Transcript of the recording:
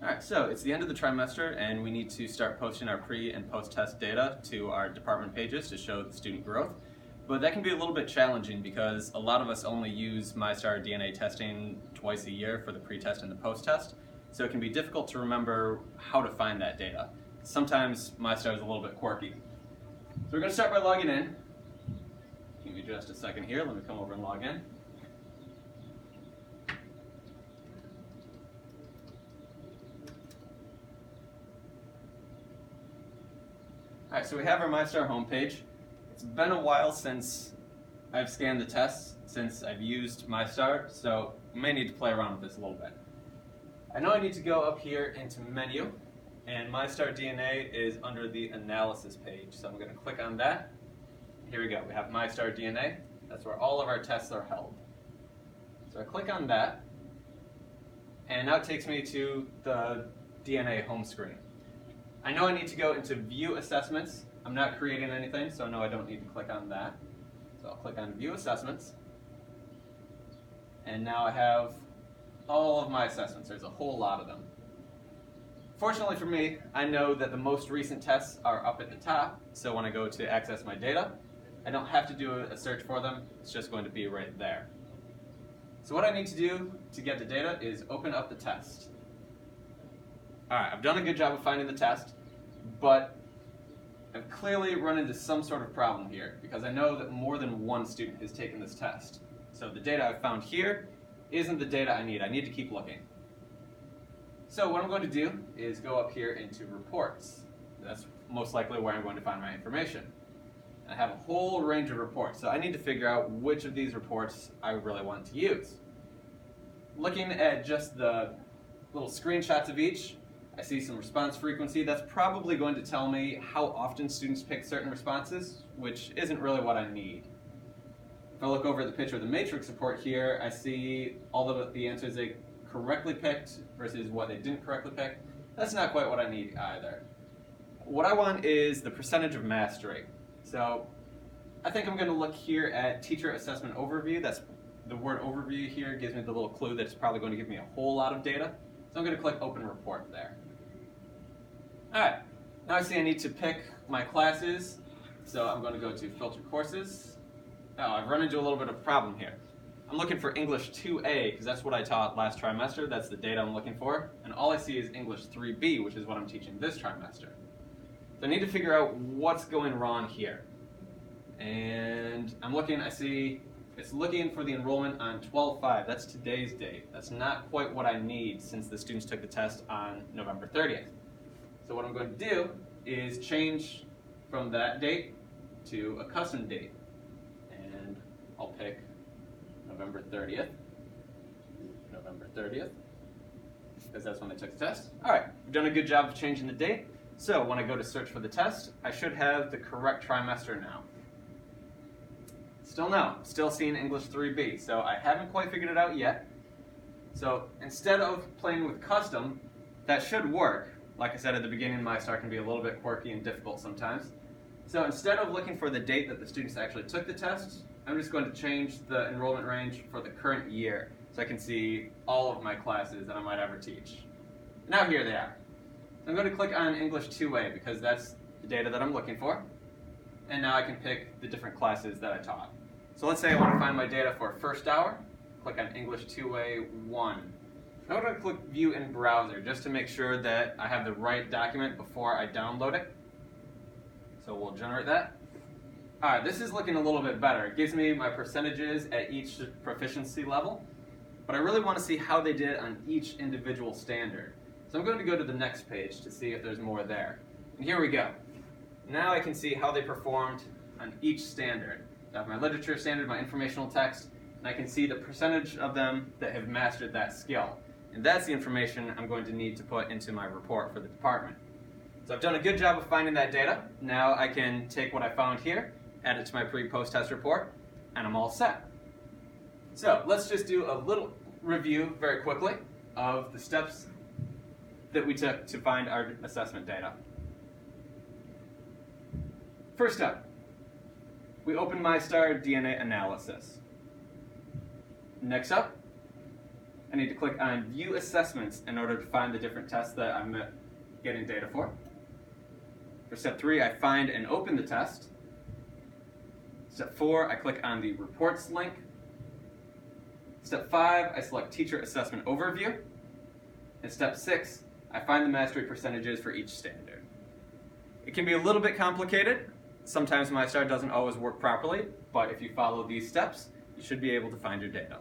Alright, so it's the end of the trimester and we need to start posting our pre and post-test data to our department pages to show the student growth. But that can be a little bit challenging because a lot of us only use MyStar DNA testing twice a year for the pre-test and the post-test. So it can be difficult to remember how to find that data. Sometimes MyStar is a little bit quirky. So we're going to start by logging in. Give me just a second here, let me come over and log in. Alright, so we have our MyStar homepage. It's been a while since I've scanned the tests, since I've used MyStar, so we may need to play around with this a little bit. I know I need to go up here into Menu, and MyStar DNA is under the Analysis page, so I'm going to click on that. Here we go, we have MyStar DNA. That's where all of our tests are held. So I click on that, and now it takes me to the DNA home screen. I know I need to go into View Assessments. I'm not creating anything, so I know I don't need to click on that. So I'll click on View Assessments. And now I have all of my assessments. There's a whole lot of them. Fortunately for me, I know that the most recent tests are up at the top, so when I go to access my data, I don't have to do a search for them. It's just going to be right there. So what I need to do to get the data is open up the test. Alright, I've done a good job of finding the test, but I've clearly run into some sort of problem here because I know that more than one student has taken this test. So the data I've found here isn't the data I need. I need to keep looking. So what I'm going to do is go up here into Reports. That's most likely where I'm going to find my information. I have a whole range of reports, so I need to figure out which of these reports I really want to use. Looking at just the little screenshots of each, I see some response frequency. That's probably going to tell me how often students pick certain responses, which isn't really what I need. If I look over at the picture of the matrix report here, I see all of the answers they correctly picked versus what they didn't correctly pick. That's not quite what I need either. What I want is the percentage of mastery. So I think I'm going to look here at Teacher Assessment Overview. That's the word overview here gives me the little clue that it's probably going to give me a whole lot of data. So I'm going to click Open Report there. Alright, now I see I need to pick my classes, so I'm going to go to Filter Courses. Oh, I've run into a little bit of a problem here. I'm looking for English 2A, because that's what I taught last trimester, that's the data I'm looking for, and all I see is English 3B, which is what I'm teaching this trimester. So I need to figure out what's going wrong here. And I'm looking, I see it's looking for the enrollment on 12/5, that's today's date. That's not quite what I need since the students took the test on November 30th. So what I'm going to do is change from that date to a custom date. And I'll pick November 30th, because that's when they took the test. Alright, we've done a good job of changing the date. So when I go to search for the test, I should have the correct trimester now. Still no, still seeing English 3B, so I haven't quite figured it out yet. So instead of playing with custom, that should work. Like I said at the beginning, MyStar can be a little bit quirky and difficult sometimes. So instead of looking for the date that the students actually took the test, I'm just going to change the enrollment range for the current year so I can see all of my classes that I might ever teach. Now here they are. I'm going to click on English 2A because that's the data that I'm looking for. And now I can pick the different classes that I taught. So let's say I want to find my data for first hour. Click on English 2A 1. I'm going to click View in Browser just to make sure that I have the right document before I download it. So we'll generate that. Alright, this is looking a little bit better. It gives me my percentages at each proficiency level, but I really want to see how they did on each individual standard. So I'm going to go to the next page to see if there's more there. And here we go. Now I can see how they performed on each standard. I have my literature standard, my informational text, and I can see the percentage of them that have mastered that skill. And that's the information I'm going to need to put into my report for the department. So I've done a good job of finding that data. Now I can take what I found here, add it to my pre-post test report, and I'm all set. So let's just do a little review very quickly of the steps that we took to find our assessment data. First up, we open MyStar DNA Analysis. Next up, I need to click on View Assessments in order to find the different tests that I'm getting data for. For step 3, I find and open the test. Step 4, I click on the Reports link. Step 5, I select Teacher Assessment Overview. And step 6, I find the mastery percentages for each standard. It can be a little bit complicated. Sometimes MyStar doesn't always work properly, but if you follow these steps, you should be able to find your data.